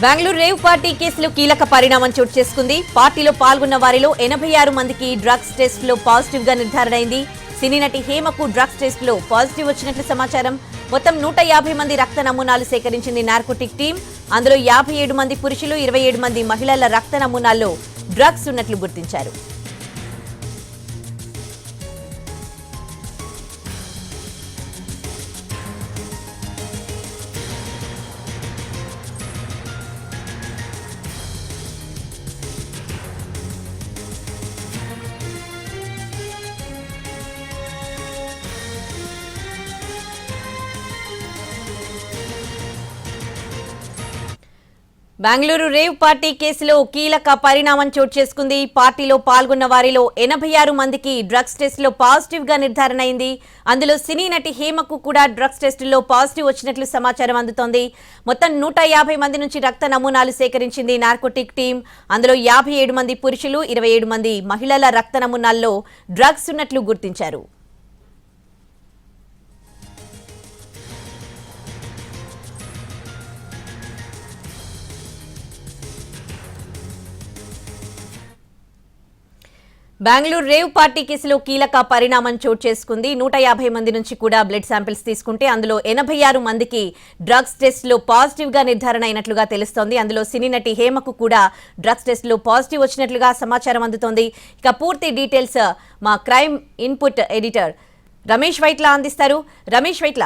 Bengaluru rave party కేసులో కీలక పరిణామం చోటు చేసుకుంది. పార్టీలో పాల్గొన్న వారిలో 86 మందికి డ్రగ్స్ టెస్ట్ లో పాజిటివ్ గా నిర్ధారణ అయింది. సినీ నటి హేమకు డ్రగ్స్ టెస్ట్ లో పాజిటివ్ వచ్చినట్లు సమాచారం. మొత్తం 150 మంది రక్త నమూనాలు సేకరించింది నార్కోటిక్ టీం. అందులో 57 మంది పురుషులు, 27 మంది మహిళల రక్త నమూనాల్లో డ్రగ్స్ ఉన్నట్లు గుర్తించారు. బెంగళూరు రేవ్ పార్టీ కేసులో కీలక పరిణామం చోటు చేసుకుంది. పార్టీలో పాల్గొన్న వారిలో 86 మందికి డ్రగ్స్ టెస్ట్ లో పాజిటివ్ గా నిర్ధారణ అయింది. అందులో సినీ నటి హేమకు కూడా డ్రగ్స్ టెస్ట్ లో పాజిటివ్ వచ్చినట్లు సమాచారం అందుతోంది. మొత్తం 150 మంది నుంచి రక్త నమూనాలు సేకరించింది నార్కోటిక్ టీం. అందులో 57 మంది పురుషులు, 27 మంది మహిళల రక్త నమూనాల్లో డ్రగ్స్ ఉన్నట్లు గుర్తించారు. బెంగళూరు రేవ్ పార్టీ కేసులో కీలక పరిణామం చోటు చేసుకుంది. 150 మంది నుంచి కూడా బ్లడ్ శాంపిల్స్ తీసుకుంటే అందులో 86 మందికి డ్రగ్స్ టెస్ట్ లో పాజిటివ్ గా నిర్ధారణ అయినట్లుగా తెలుస్తోంది. అందులో సినీ నటి హేమకు కూడా డ్రగ్స్ టెస్ట్ లో పాజిటివ్ వచ్చినట్లుగా సమాచారం అందుతోంది. ఇక పూర్తి డీటెయిల్స్ మా crime input editor Ramesh Vaitla అందిస్తారు. రమేష్ వైట్ల,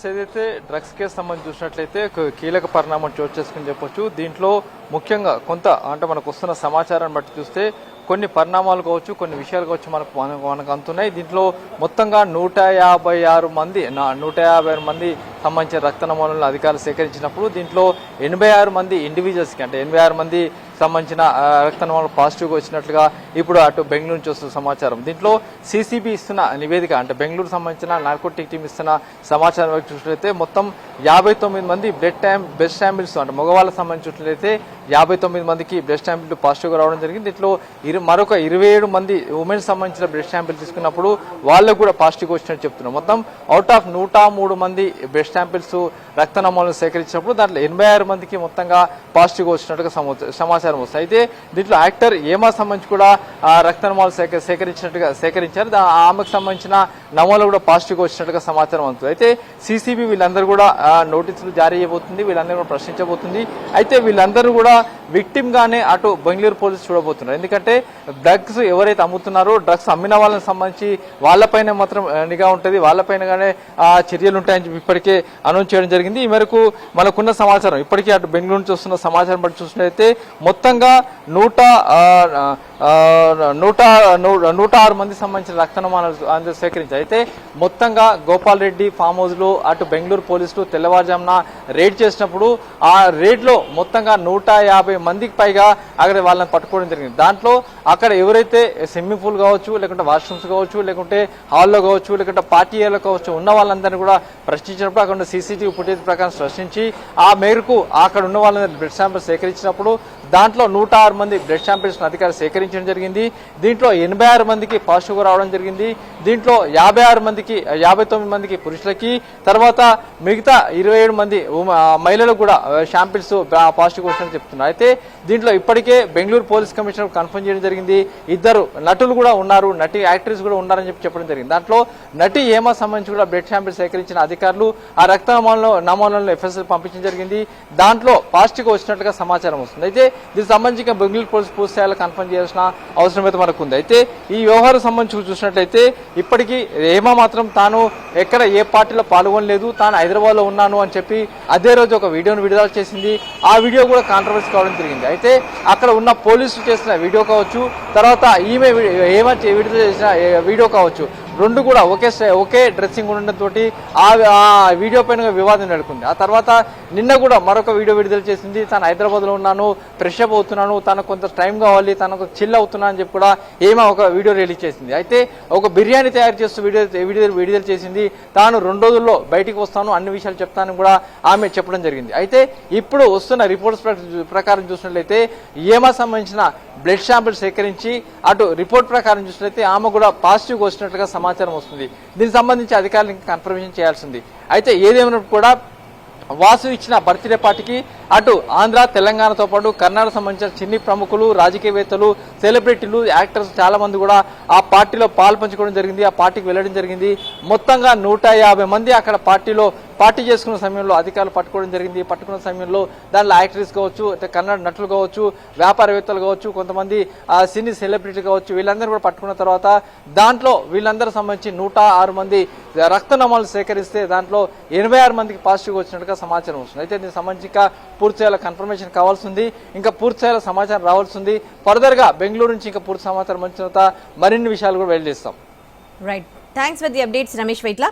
ఏదైతే డ్రగ్స్ కేసు సంబంధించి చూసినట్లయితే కీలక పరిణామం చోటు చేసుకుని చెప్పొచ్చు. దీంట్లో ముఖ్యంగా కొంత మనకు వస్తున్న సమాచారాన్ని బట్టి చూస్తే కొన్ని పరిణామాలు కావచ్చు, కొన్ని విషయాలు కావచ్చు మనకు అందుతున్నాయి. దీంట్లో మొత్తంగా 156 మంది సంబంధించిన రక్త నమూనాలను అధికారులు సేకరించినప్పుడు దీంట్లో 86 మంది ఇండివిజువల్స్కి, అంటే 86 మంది సంబంధించిన రక్త నమూనాలు పాజిటివ్గా వచ్చినట్లుగా ఇప్పుడు అటు బెంగళూరు నుంచి వస్తున్న సమాచారం. దీంట్లో సిసిబి ఇస్తున్న నివేదిక, అంటే బెంగళూరు సంబంధించిన నార్కోటిక్ టీం ఇస్తున్న సమాచారం చూసినట్లయితే మొత్తం 59 మంది బ్లడ్ శాంపిల్స్, అంటే మగవాళ్ళకి సంబంధించినట్లయితే 59 మందికి బ్లడ్ శాంపిల్ పాజిటివ్గా రావడం జరిగింది. దీంట్లో మరొక 27 మంది ఉమెన్స్ సంబంధించిన బ్లడ్ శాంపిల్ తీసుకున్నప్పుడు వాళ్ళకు కూడా పాజిటివ్గా వచ్చినట్టు చెప్తున్నారు. మొత్తం అవుట్ ఆఫ్ 103 మంది బ్లడ్ శాంపిల్స్ రక్త నమూనాలు సేకరించినప్పుడు దాంట్లో 86 మందికి మొత్తంగా పాజిటివ్గా వచ్చినట్టుగా సమాచారం వస్తుంది. అయితే దీంట్లో యాక్టర్ ఏమా సంబంధించి కూడా రక్త నమూనాలు సేకరించారు. ఆమెకు సంబంధించిన నమూనాలు కూడా పాజిటివ్గా వచ్చినట్టుగా సమాచారం అందుతుంది. అయితే సిసిబి వీళ్ళందరూ కూడా నోటీసులు జారీ చేయబోతుంది, వీళ్ళందరూ కూడా ప్రశ్నించబోతుంది. అయితే వీళ్ళందరూ కూడా విక్టిమ్ గానే అటు బెంగళూరు పోలీసు చూడబోతున్నారు. ఎందుకంటే డ్రగ్స్ ఎవరైతే అమ్ముతున్నారో, డ్రగ్స్ అమ్మిన వాళ్ళకి సంబంధించి వాళ్ళపైన మాత్రం నిఘా ఉంటుంది, వాళ్ళపైనగానే చర్యలు ఉంటాయని ఇప్పటికే అనౌన్స్ చేయడం జరిగింది. ఈ మేరకు మనకున్న సమాచారం ఇప్పటికీ అటు బెంగళూరు నుంచి వస్తున్న సమాచారం బట్టి చూసినట్లయితే మొత్తంగా 106 మంది సంబంధించిన రక్త నమూనాలు సేకరించారు. అయితే మొత్తంగా గోపాల్ రెడ్డి ఫామ్ హౌస్ లో అటు బెంగళూరు పోలీసులు తెల్లవారుజామున రేడ్ చేసినప్పుడు ఆ రేడ్ లో మొత్తంగా 150 మందికి పైగా అక్కడ వాళ్ళని పట్టుకోవడం జరిగింది. దాంట్లో అక్కడ ఎవరైతే స్విమ్మింగ్ పూల్ కావచ్చు, లేకుంటే వాష్రూమ్స్ కావచ్చు, లేకుంటే హాల్లో కావచ్చు, లేకుంటే పార్టీ ఏరియాలో కావచ్చు ఉన్న వాళ్ళందరినీ కూడా ప్రశ్నించినప్పుడు అక్కడ సీసీటీవీ ఫుటేజ్ ప్రకారం ప్రశ్నించి ఆ మేరకు అక్కడ ఉన్న వాళ్ళని బ్లడ్ శాంపిల్స్ సేకరించినప్పుడు దాంట్లో 106 మంది బ్లడ్ శాంపిల్స్ అధికారులు సేకరించడం జరిగింది. దీంట్లో 86 మందికి పాజిటివ్గా రావడం జరిగింది. దీంట్లో 59 మందికి పురుషులకి, తర్వాత మిగతా 27 మంది మహిళలకు కూడా శాంపిల్స్ పాజిటివ్ వచ్చినట్టు చెప్తున్నారు. అయితే దీంట్లో ఇప్పటికే బెంగళూరు పోలీస్ కమిషనర్ కన్ఫర్మ్ చేయడం జరిగింది. 2 నటులు కూడా ఉన్నారు, నటి యాక్ట్రెస్ కూడా ఉన్నారని చెప్పడం జరిగింది. దాంట్లో నటి హేమ సంబంధించి కూడా బ్లడ్ శాంపిల్ సేకరించిన అధికారులు ఆ రక్త నమూనాలను ఎఫ్ఎస్ఎల్ పంపించడం జరిగింది. దాంట్లో పాజిటివ్గా వచ్చినట్లుగా సమాచారం వస్తుంది. అయితే దీనికి సంబంధించి బెంగళూరు పోలీసు పూర్తి స్థాయిలో కన్ఫర్మ్ చేయాల్సిన అవసరం అయితే మనకు ఉంది. అయితే ఈ వ్యవహారం సంబంధించి చూసినట్లయితే ఇప్పటికీ హేమ మాత్రం తాను ఎక్కడ ఏ పార్టీలో పాల్గొనలేదు, తాను హైదరాబాద్ లో ఉన్నాను అని చెప్పి అదే రోజు ఒక వీడియోను విడుదల చేసింది. ఆ వీడియో కూడా కాంట్రవర్సీ కావడం జరిగింది. అయితే అక్కడ ఉన్న పోలీసులు చేసిన వీడియో కావచ్చు, తర్వాత హేమ విడుదల చేసిన వీడియో కావచ్చు, రెండు కూడా ఒకే డ్రెస్సింగ్ ఉండడంతో ఆ వీడియో పైన వివాదం నెలకొంది. ఆ తర్వాత నిన్న కూడా మరొక వీడియో విడుదల చేసింది. తాను హైదరాబాద్ లో ఉన్నాను, ఫ్రెష్ అప్ అవుతున్నాను, తనకు కొంత టైం కావాలి, తనకు చిల్ అవుతున్నా అని చెప్పి కూడా ఏమో ఒక వీడియో రిలీజ్ చేసింది. అయితే ఒక బిర్యానీ తయారు చేస్తూ విడుదల చేసింది. తాను 2 రోజుల్లో బయటికి వస్తాను, అన్ని విషయాలు చెప్తానని కూడా ఆమె చెప్పడం జరిగింది. అయితే ఇప్పుడు వస్తున్న రిపోర్ట్స్ ప్రకారం చూసినట్లయితే ఏమా సంబంధించిన బ్లడ్ శాంపిల్ సేకరించి అటు రిపోర్ట్ ప్రకారం చూసినట్లయితే ఆమె కూడా పాజిటివ్గా వచ్చినట్లుగా సమాచారం వస్తుంది. దీనికి సంబంధించి అధికారులు ఇంకా కన్ఫర్మేషన్ చేయాల్సింది. అయితే ఏదేమైనా కూడా వాసు ఇచ్చిన బర్త్డే పార్టీకి అటు ఆంధ్ర తెలంగాణతో పాటు కర్ణాటక సంబంధించిన చిన్ని ప్రముఖులు, రాజకీయవేత్తలు, సెలబ్రిటీలు, యాక్టర్స్ చాలా మంది కూడా ఆ పార్టీలో పాలు పంచుకోవడం జరిగింది. ఆ పార్టీకి వెళ్ళడం జరిగింది. మొత్తంగా 150 మంది అక్కడ పార్టీ చేసుకున్న సమయంలో అధికారులు పట్టుకోవడం జరిగింది. పట్టుకున్న సమయంలో దాంట్లో యాక్టర్స్ కావచ్చు, కన్నడ నటులు కావచ్చు, వ్యాపారవేత్తలు కావచ్చు, కొంతమంది సినీ సెలబ్రిటీ కావచ్చు, వీళ్ళందరూ కూడా పట్టుకున్న తర్వాత దాంట్లో వీళ్ళందరూ సంబంధించి 106 మంది రక్త నమూనాలు సేకరిస్తే దాంట్లో 86 మందికి పాజిటివ్ వచ్చినట్టుగా సమాచారం వస్తుంది. అయితే దీనికి సంబంధించి ఇంకా పూర్తి స్థాయిలో కన్ఫర్మేషన్ కావాల్సి ఉంది. ఇంకా పూర్తి స్థాయిలో సమాచారం రావాల్సి ఉంది. ఫర్దర్ గా బెంగళూరు నుంచి ఇంకా పూర్తి సమాచారం వచ్చిన తర్వాత మరిన్ని విషయాలు కూడా వెల్లడిస్తాం. Right, thanks for the updates Ramesh Vaitla.